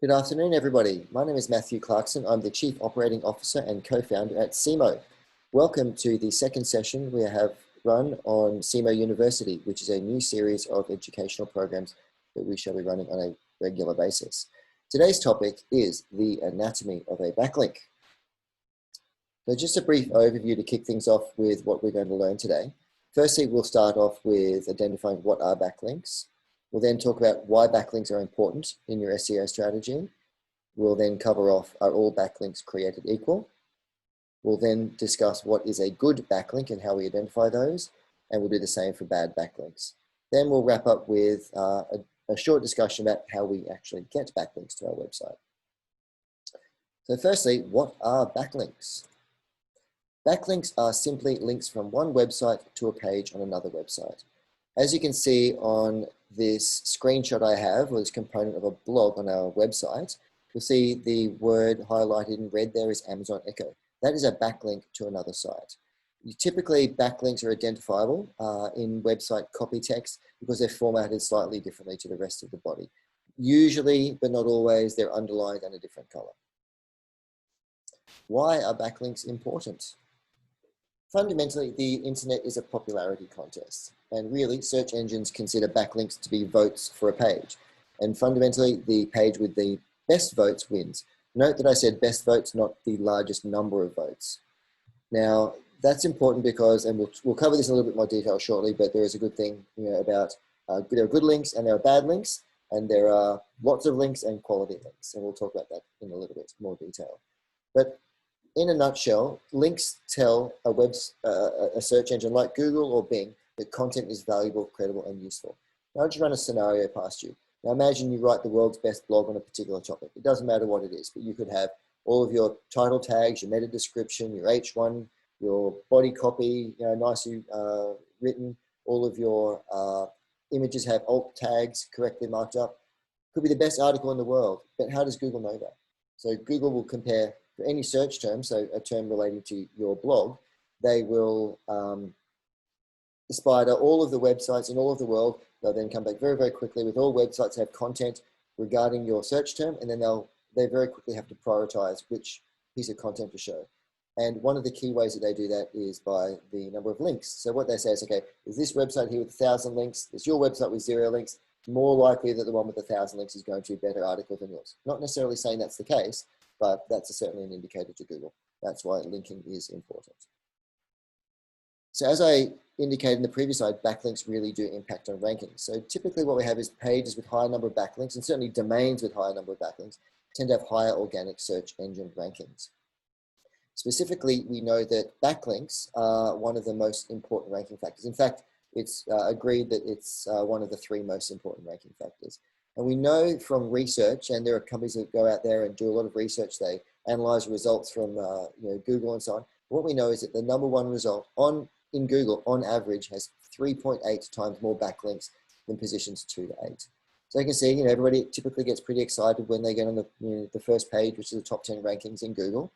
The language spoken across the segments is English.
Good afternoon, everybody. My name is Matthew Clarkson. I'm the Chief Operating Officer and co-founder at Cemoh. Welcome to the second session we have run on Cemoh University, which is a new series of educational programs that we shall be running on a regular basis. Today's topic is the anatomy of a backlink. So just a brief overview to kick things off with what we're going to learn today. Firstly, we'll start off with identifying what are backlinks. We'll then talk about why backlinks are important in your SEO strategy. We'll then cover off, are all backlinks created equal? We'll then discuss what is a good backlink and how we identify those. And we'll do the same for bad backlinks. Then we'll wrap up with a short discussion about how we actually get backlinks to our website. So firstly, what are backlinks? Backlinks are simply links from one website to a page on another website. As you can see on this screenshot I have, or this component of a blog on our website, you'll see the word highlighted in red there is Amazon Echo. That is a backlink to another site. Typically, backlinks are identifiable in website copy text because they're formatted slightly differently to the rest of the body. Usually, but not always, they're underlined in a different color. Why are backlinks important? Fundamentally, the internet is a popularity contest, and really search engines consider backlinks to be votes for a page. And fundamentally, the page with the best votes wins. Note that I said best votes, not the largest number of votes. Now, that's important because, and we'll cover this in a little bit more detail shortly, but there is a good thing about, there are good links and there are bad links, and there are lots of links and quality links, and we'll talk about that in a little bit more detail. But in a nutshell, links tell a search engine like Google or Bing that content is valuable, credible, and useful. Now I'll just run a scenario past you. Now imagine you write the world's best blog on a particular topic. It doesn't matter what it is, but you could have all of your title tags, your meta description, your H1, your body copy, nicely written. All of your images have alt tags correctly marked up. Could be the best article in the world, but how does Google know that? So Google will compare for any search term, so a term relating to your blog, they will spider all of the websites in all of the world. They'll then come back very, very quickly with all websites that have content regarding your search term, and then they very quickly have to prioritize which piece of content to show. And one of the key ways that they do that is by the number of links. So what they say is, okay, is this website here with 1,000 links? Is your website with 0 links? More likely that the one with 1,000 links is going to be a better article than yours. Not necessarily saying that's the case, but that's certainly an indicator to Google. That's why linking is important. So as I indicated in the previous slide, backlinks really do impact on rankings. So typically what we have is pages with higher number of backlinks, and certainly domains with higher number of backlinks tend to have higher organic search engine rankings. Specifically, we know that backlinks are one of the most important ranking factors. In fact, it's agreed that it's one of the 3 most important ranking factors. And we know from research, and there are companies that go out there and do a lot of research, they analyze results from Google and so on. What we know is that the number 1 result in Google, on average, has 3.8 times more backlinks than positions 2 to 8. So you can see, everybody typically gets pretty excited when they get on the first page, which is the top 10 rankings in Google.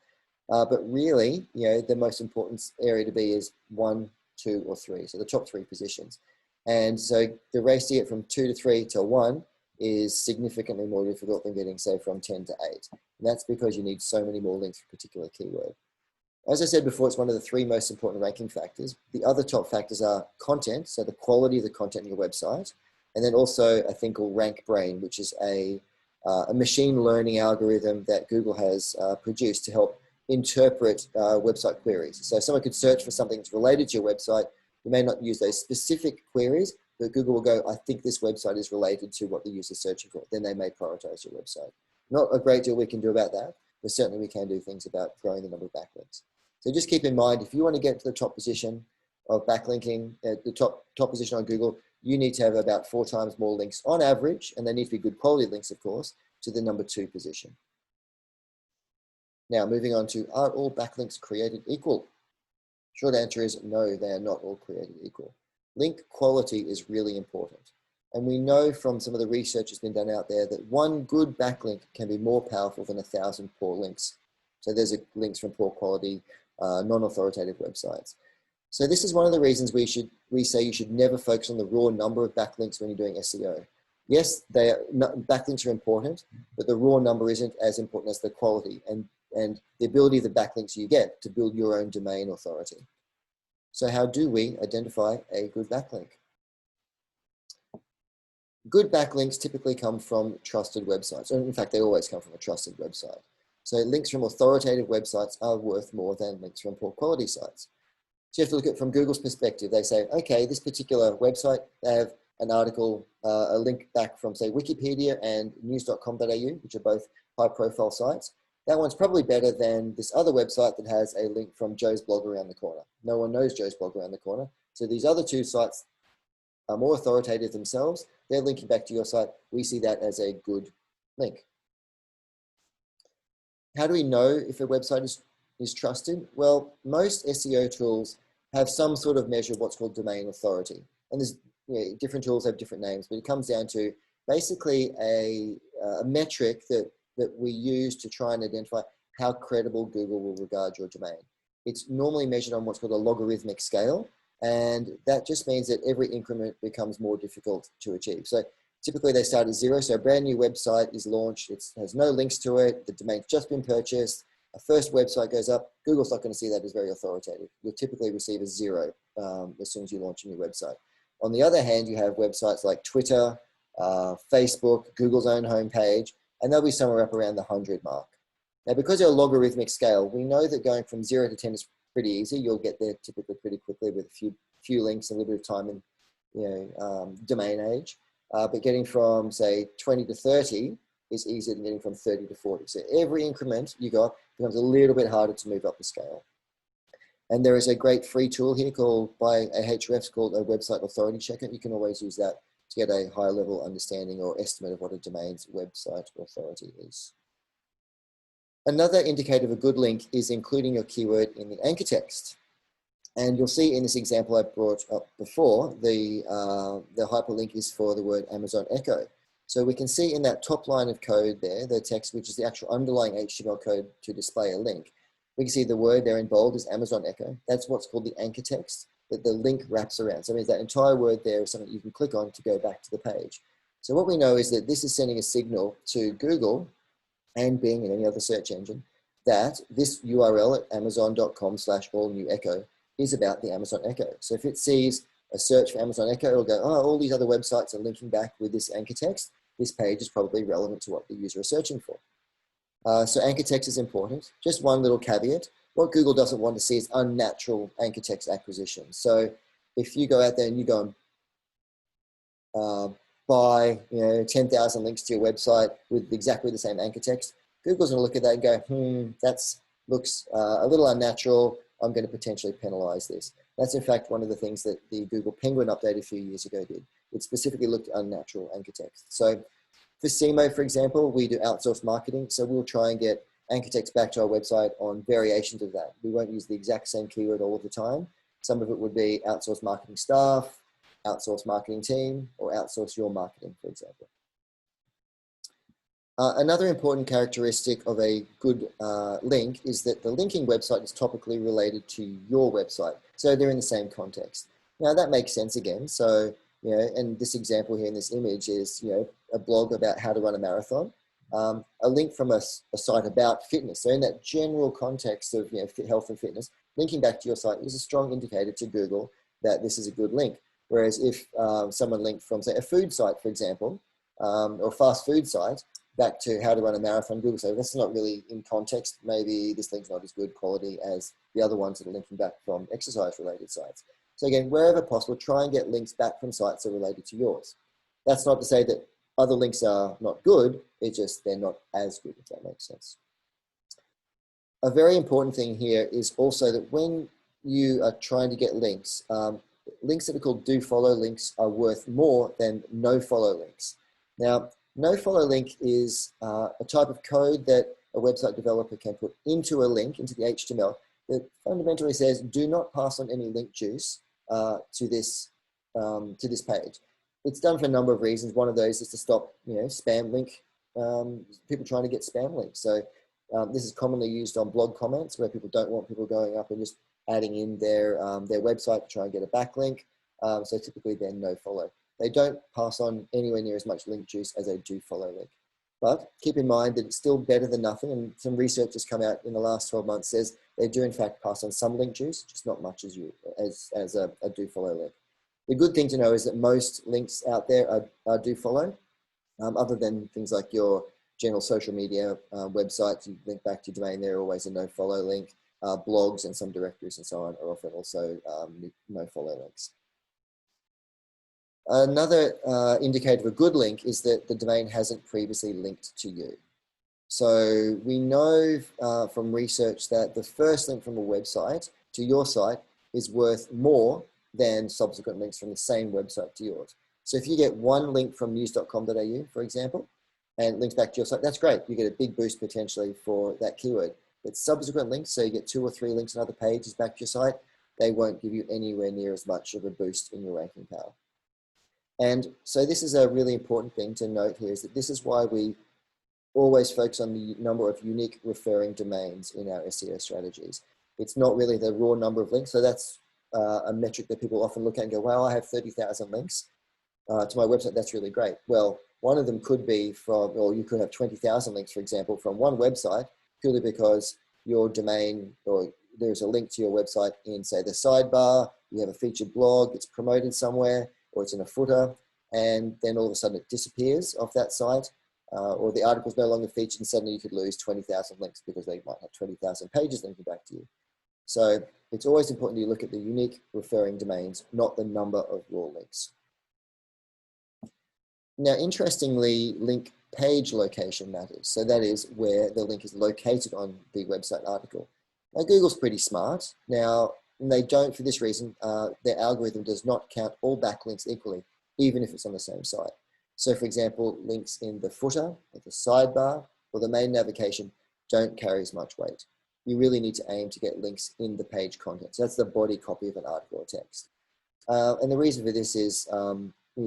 But really, the most important area to be is 1, 2, or 3. So the top 3 positions. And so the race to get from 2 to 3 to 1 is significantly more difficult than getting, say, from 10 to 8. And that's because you need so many more links for a particular keyword. As I said before, it's one of the 3 most important ranking factors. The other top factors are content, so the quality of the content on your website, and then also a thing called RankBrain, which is a machine learning algorithm that Google has produced to help interpret website queries. So someone could search for something that's related to your website. You may not use those specific queries, but Google will go, I think this website is related to what the user's searching for. Then they may prioritize your website. Not a great deal we can do about that, but certainly we can do things about growing the number of backlinks. So just keep in mind, if you want to get to the top position of backlinking, the top position on Google, you need to have about 4 times more links on average, and they need to be good quality links, of course, to the number 2 position. Now, moving on to, are all backlinks created equal? Short answer is no, they are not all created equal. Link quality is really important. And we know from some of the research that's been done out there that 1 good backlink can be more powerful than 1,000 poor links. So there's links from poor quality, non-authoritative websites. So this is one of the reasons we say you should never focus on the raw number of backlinks when you're doing SEO. Yes, backlinks are important, but the raw number isn't as important as the quality and the ability of the backlinks you get to build your own domain authority. So how do we identify a good backlink? Good backlinks typically come from trusted websites. Or in fact, they always come from a trusted website. So links from authoritative websites are worth more than links from poor quality sites. So you have to look at it from Google's perspective. They say, okay, this particular website, they have an article, a link back from, say, Wikipedia and news.com.au, which are both high-profile sites. That one's probably better than this other website that has a link from Joe's blog around the corner. No one knows Joe's blog around the corner. So these other two sites are more authoritative themselves. They're linking back to your site. We see that as a good link. How do we know if a website is trusted? Well, most SEO tools have some sort of measure of what's called domain authority. And there's different tools have different names, but it comes down to basically a metric that we use to try and identify how credible Google will regard your domain. It's normally measured on what's called a logarithmic scale, and that just means that every increment becomes more difficult to achieve. So typically they start at 0, so a brand new website is launched, it has no links to it, the domain's just been purchased, a first website goes up, Google's not going to see that as very authoritative. You'll typically receive a 0 as soon as you launch a new website. On the other hand, you have websites like Twitter, Facebook, Google's own homepage, and they'll be somewhere up around the 100 mark. Now, because they're a logarithmic scale, we know that going from 0 to 10 is pretty easy. You'll get there typically pretty quickly with a few links and a little bit of time in domain age. But getting from, say, 20 to 30 is easier than getting from 30 to 40. So every increment you got becomes a little bit harder to move up the scale. And there is a great free tool here called by Ahrefs called a website authority checker. You can always use that to get a high level understanding or estimate of what a domain's website authority is. Another indicator of a good link is including your keyword in the anchor text. And you'll see in this example I brought up before, the hyperlink is for the word Amazon Echo. So we can see in that top line of code there, the text, which is the actual underlying HTML code to display a link. We can see the word there in bold is Amazon Echo. That's what's called the anchor text that the link wraps around. So it means that entire word there is something you can click on to go back to the page. So what we know is that this is sending a signal to Google and Bing and any other search engine that this URL at amazon.com/all-new-echo is about the Amazon Echo. So if it sees a search for Amazon Echo, it'll go, oh, all these other websites are linking back with this anchor text. This page is probably relevant to what the user is searching for. So anchor text is important. Just one little caveat. What Google doesn't want to see is unnatural anchor text acquisition. So if you go out there and you go and buy 10,000 links to your website with exactly the same anchor text, Google's going to look at that and go, that looks a little unnatural. I'm going to potentially penalize this. That's in fact one of the things that the Google Penguin update a few years ago did. It specifically looked at unnatural anchor text. So for Cemoh, for example, we do outsourced marketing. So we'll try and get anchor text back to our website on variations of that. We won't use the exact same keyword all of the time. Some of it would be outsourced marketing staff, outsourced marketing team, or outsource your marketing, for example. Another important characteristic of a good link is that the linking website is topically related to your website. So they're in the same context. Now that makes sense again. So, and this example here in this image is, a blog about how to run a marathon. A link from a site about fitness. So in that general context of health and fitness, linking back to your site is a strong indicator to Google that this is a good link. Whereas if someone linked from, say, a food site, for example, or fast food site, back to how to run a marathon, Google say, this is not really in context. Maybe this link's not as good quality as the other ones that are linking back from exercise-related sites. So again, wherever possible, try and get links back from sites that are related to yours. That's not to say that other links are not good, it's just they're not as good, if that makes sense. A very important thing here is also that when you are trying to get links, links that are called dofollow links are worth more than nofollow links. Now, nofollow link is a type of code that a website developer can put into a link, into the HTML, that fundamentally says, do not pass on any link juice to this page. It's done for a number of reasons. One of those is to stop, spam link, people trying to get spam links. So this is commonly used on blog comments where people don't want people going up and just adding in their website to try and get a backlink. So typically they're nofollow. They don't pass on anywhere near as much link juice as a do follow link. But keep in mind that it's still better than nothing. And some research has come out in the last 12 months says they do in fact pass on some link juice, just not much as a do follow link. The good thing to know is that most links out there are do follow, other than things like your general social media websites. You link back to your domain, they're always a no follow link. Blogs and some directories and so on are often also no follow links. Another indicator of a good link is that the domain hasn't previously linked to you. So we know from research that the first link from a website to your site is worth more than subsequent links from the same website to yours. So if you get one link from news.com.au, for example, and links back to your site, that's great. You get a big boost potentially for that keyword. But subsequent links, so you get 2 or 3 links on other pages back to your site, they won't give you anywhere near as much of a boost in your ranking power. And so this is a really important thing to note here, is that this is why we always focus on the number of unique referring domains in our SEO strategies. It's not really the raw number of links. So that's a metric that people often look at and go, wow, I have 30,000 links to my website. That's really great. Well, one of them could be from, or you could have 20,000 links, for example, from one website, purely because your domain, or there's a link to your website in, say, the sidebar, you have a featured blog, it's promoted somewhere, or it's in a footer, and then all of a sudden it disappears off that site, or the article's no longer featured, and suddenly you could lose 20,000 links because they might have 20,000 pages linking back to you. So it's always important you look at the unique referring domains, not the number of raw links. Now, interestingly, link page location matters. So that is where the link is located on the website article. Now, Google's pretty smart. Now, they don't, for this reason, their algorithm does not count all backlinks equally, even if it's on the same site. So for example, links in the footer, or the sidebar, or the main navigation don't carry as much weight. You really need to aim to get links in the page content. So that's the body copy of an article or text. And the reason for this is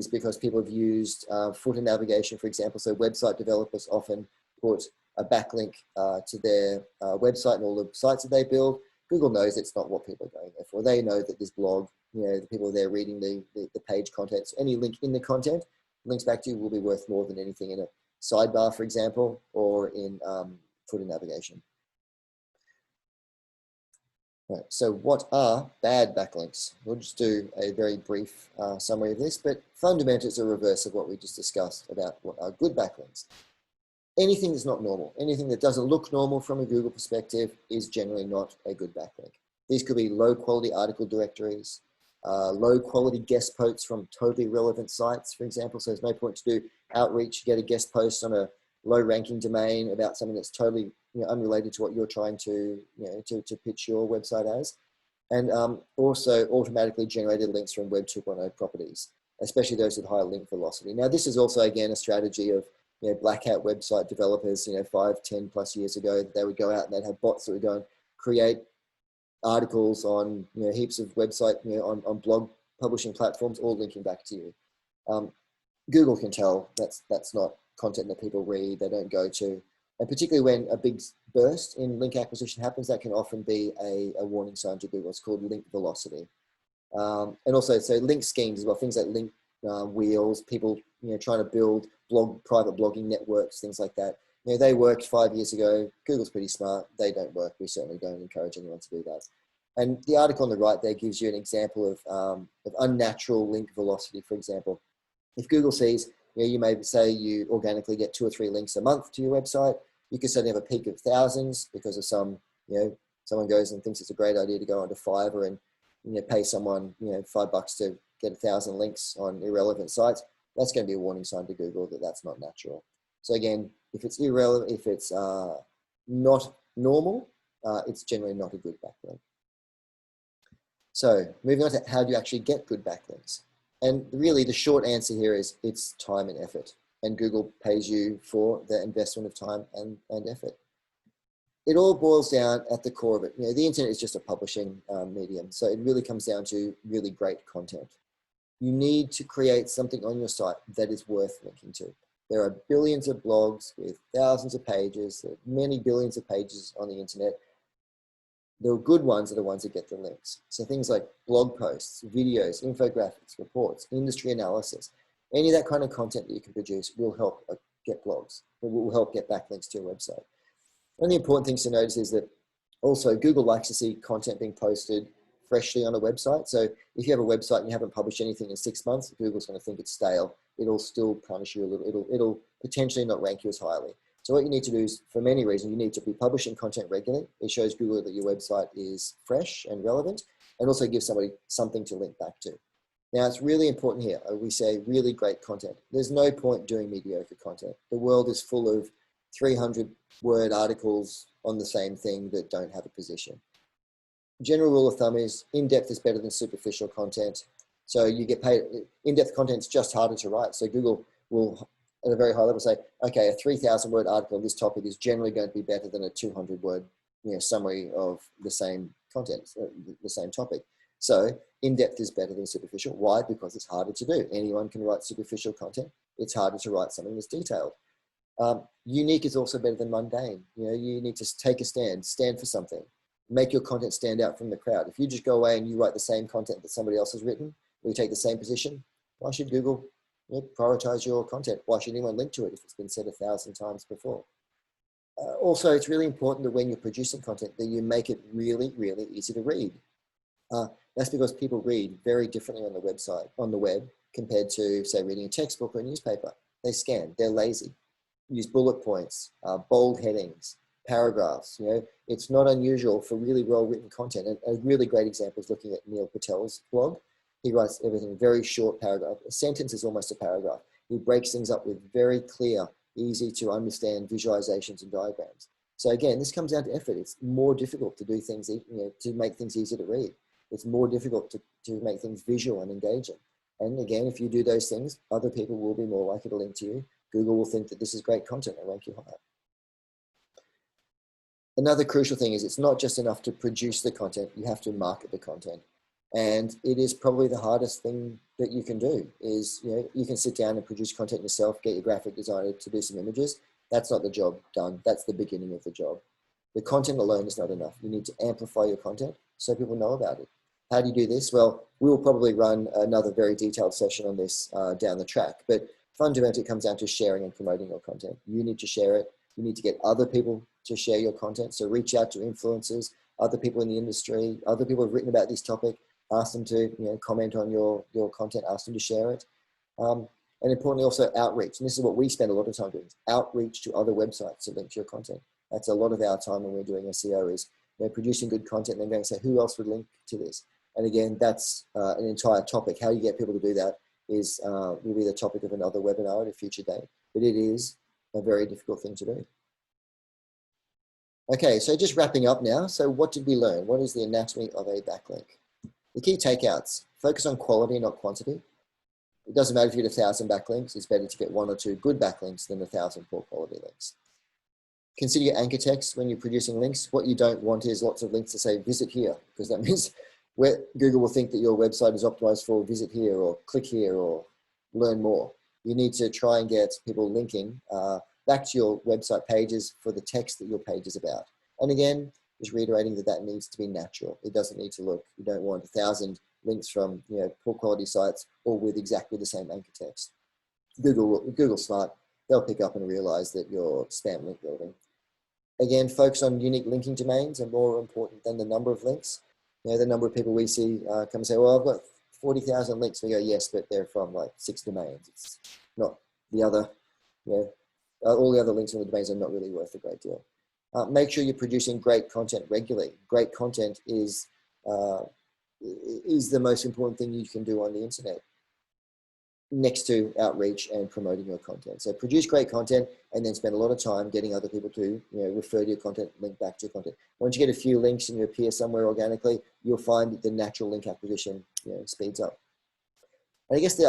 because people have used footer navigation, for example. So website developers often put a backlink to their website and all the sites that they build. Google knows it's not what people are going there for. They know that this blog, the people there reading the page content, so any link in the content, links back to you will be worth more than anything in a sidebar, for example, or in footer navigation. Right, so what are bad backlinks? We'll just do a very brief summary of this, but fundamentally it's a reverse of what we just discussed about what are good backlinks. Anything that's not normal, anything that doesn't look normal from a Google perspective is generally not a good backlink. These could be low quality article directories, low quality guest posts from totally relevant sites, for example. So there's no point to do outreach, get a guest post on a low ranking domain about something that's totally unrelated to what you're trying to, to pitch your website as. And also automatically generated links from Web 2.0 properties, especially those with high link velocity. Now, this is also, again, a strategy of black hat website developers, 5, 10 plus years ago. They would go out and they'd have bots that would go and create articles on heaps of website, on blog publishing platforms, all linking back to you. Google can tell that's not content that people read, they don't go to. And particularly when a big burst in link acquisition happens, that can often be a warning sign to Google. It's called link velocity. And also, so link schemes as well, things like link wheels, people trying to build private blogging networks, things like that. They worked 5 years ago. Google's pretty smart. They don't work. We certainly don't encourage anyone to do that. And the article on the right there gives you an example of unnatural link velocity, for example. If Google sees, you may say you organically get 2 or 3 links a month to your website, you could suddenly have a peak of thousands because of someone goes and thinks it's a great idea to go onto Fiverr and pay someone $5 to get 1,000 links on irrelevant sites. That's going to be a warning sign to Google that that's not natural. So again, if it's irrelevant, if it's not normal, it's generally not a good backlink. So moving on to how do you actually get good backlinks? And really the short answer here is it's time and effort. And Google pays you for the investment of time and effort. It all boils down at the core of it. The internet is just a publishing medium. So it really comes down to really great content. You need to create something on your site that is worth linking to. There are billions of blogs with thousands of pages, there are many billions of pages on the internet. The good ones are the ones that get the links. So things like blog posts, videos, infographics, reports, industry analysis. Any of that kind of content that you can produce will help get blogs. It will help get backlinks to your website. One of the important things to notice is that also Google likes to see content being posted freshly on a website. So if you have a website and you haven't published anything in 6 months, Google's going to think it's stale. It'll still punish you a little. It'll potentially not rank you as highly. So what you need to do is, for many reasons, you need to be publishing content regularly. It shows Google that your website is fresh and relevant, and also gives somebody something to link back to. Now, it's really important here. We say really great content. There's no point doing mediocre content. The world is full of 300-word articles on the same thing that don't have a position. General rule of thumb is in-depth is better than superficial content. So you get paid, in-depth content's just harder to write. So Google will, at a very high level, say, okay, a 3,000-word article on this topic is generally going to be better than a 200-word summary of the same content, the same topic. So in-depth is better than superficial. Why? Because it's harder to do. Anyone can write superficial content. It's harder to write something that's detailed. Unique is also better than mundane. You need to take a stand for something. Make your content stand out from the crowd. If you just go away and you write the same content that somebody else has written, or you take the same position, why should Google prioritize your content? Why should anyone link to it if it's been said 1,000 times before? Also, it's really important that when you're producing content that you make it really, really easy to read. That's because people read very differently on the web, compared to, say, reading a textbook or a newspaper. They scan, they're lazy. Use bullet points, bold headings, paragraphs. It's not unusual for really well-written content. And a really great example is looking at Neil Patel's blog. He writes everything very short paragraph. A sentence is almost a paragraph. He breaks things up with very clear, easy to understand visualizations and diagrams. So again, this comes down to effort. It's more difficult to do things, to make things easy to read. It's more difficult to make things visual and engaging. And again, if you do those things, other people will be more likely to link to you. Google will think that this is great content and rank you higher. Another crucial thing is it's not just enough to produce the content, you have to market the content. And it is probably the hardest thing that you can do is, you can sit down and produce content yourself, get your graphic designer to do some images. That's not the job done. That's the beginning of the job. The content alone is not enough. You need to amplify your content so people know about it. How do you do this? Well, we will probably run another very detailed session on this down the track, but fundamentally it comes down to sharing and promoting your content. You need to share it. You need to get other people to share your content. So reach out to influencers, other people in the industry, other people who've written about this topic, ask them to comment on your content, ask them to share it. And importantly also outreach. And this is what we spend a lot of time doing, outreach to other websites to link to your content. That's a lot of our time when we're doing SEO is producing good content and then going to say, who else would link to this? And again, that's an entire topic. How you get people to do that is will be the topic of another webinar at a future date. But it is a very difficult thing to do. Okay, so just wrapping up now. So what did we learn? What is the anatomy of a backlink? The key takeouts: focus on quality, not quantity. It doesn't matter if you get 1,000 backlinks. It's better to get 1 or 2 good backlinks than 1,000 poor quality links. Consider your anchor text when you're producing links. What you don't want is lots of links to say visit here, because that means Google will think that your website is optimized for visit here or click here or learn more. You need to try and get people linking back to your website pages for the text that your page is about. And again, just reiterating that needs to be natural. It doesn't need to look, you don't want 1,000 links from poor quality sites all with exactly the same anchor text. Google's smart. They'll pick up and realize that you're spam link building. Again, focus on unique linking domains are more important than the number of links. The number of people we see come and say, well, I've got 40,000 links. We go, yes, but they're from like 6 domains. It's not the other, all the other links on the domains are not really worth a great deal. Make sure you're producing great content regularly. Great content is the most important thing you can do on the internet, next to outreach and promoting your content. So produce great content and then spend a lot of time getting other people to refer to your content, link back to your content. Once you get a few links and you appear somewhere organically, you'll find that the natural link acquisition speeds up. And I guess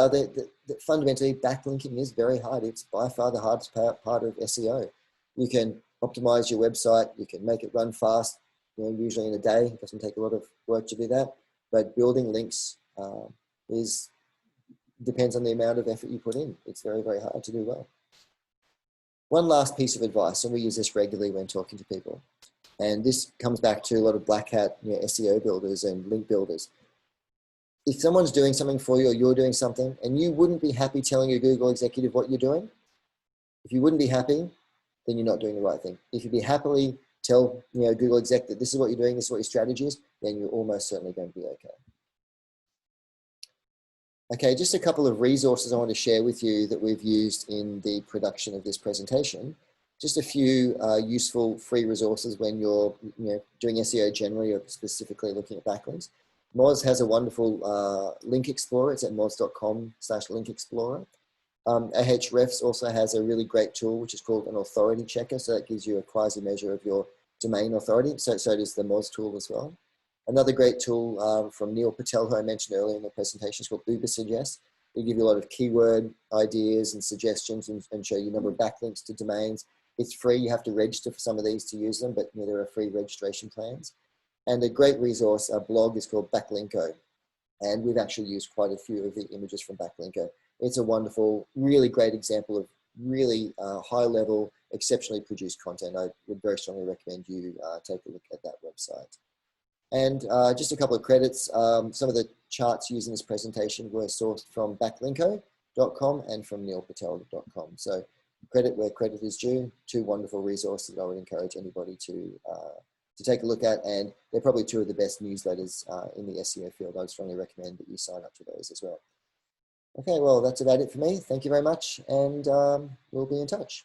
fundamentally backlinking is very hard. It's by far the hardest part of SEO. You can optimize your website, you can make it run fast, usually in a day. It doesn't take a lot of work to do that. But building links depends on the amount of effort you put in. It's very, very hard to do well. One last piece of advice, and we use this regularly when talking to people, and this comes back to a lot of black hat SEO builders and link builders. if someone's doing something for you or you're doing something and you wouldn't be happy telling your Google executive what you're doing, if you wouldn't be happy, then you're not doing the right thing. If you'd be happily tell Google exec that this is what you're doing, this is what your strategy is, then you're almost certainly going to be okay. Okay, just a couple of resources I want to share with you that we've used in the production of this presentation. Just a few useful free resources when you're doing SEO generally or specifically looking at backlinks. Moz has a wonderful link explorer. It's at moz.com/link explorer. Ahrefs also has a really great tool which is called an authority checker. So that gives you a quasi measure of your domain authority. So does the Moz tool as well. Another great tool from Neil Patel, who I mentioned earlier in the presentation, is called Ubersuggest. They give you a lot of keyword ideas and suggestions and show you a number of backlinks to domains. It's free. You have to register for some of these to use them, but there are free registration plans. And a great resource, a blog, is called Backlinko. And we've actually used quite a few of the images from Backlinko. It's a wonderful, really great example of really high-level, exceptionally produced content. I would very strongly recommend you take a look at that website. And just a couple of credits. Some of the charts used in this presentation were sourced from backlinko.com and from neilpatel.com. So credit where credit is due. Two wonderful resources I would encourage anybody to take a look at. And they're probably two of the best newsletters in the SEO field. I would strongly recommend that you sign up to those as well. Okay, well, that's about it for me. Thank you very much. And we'll be in touch.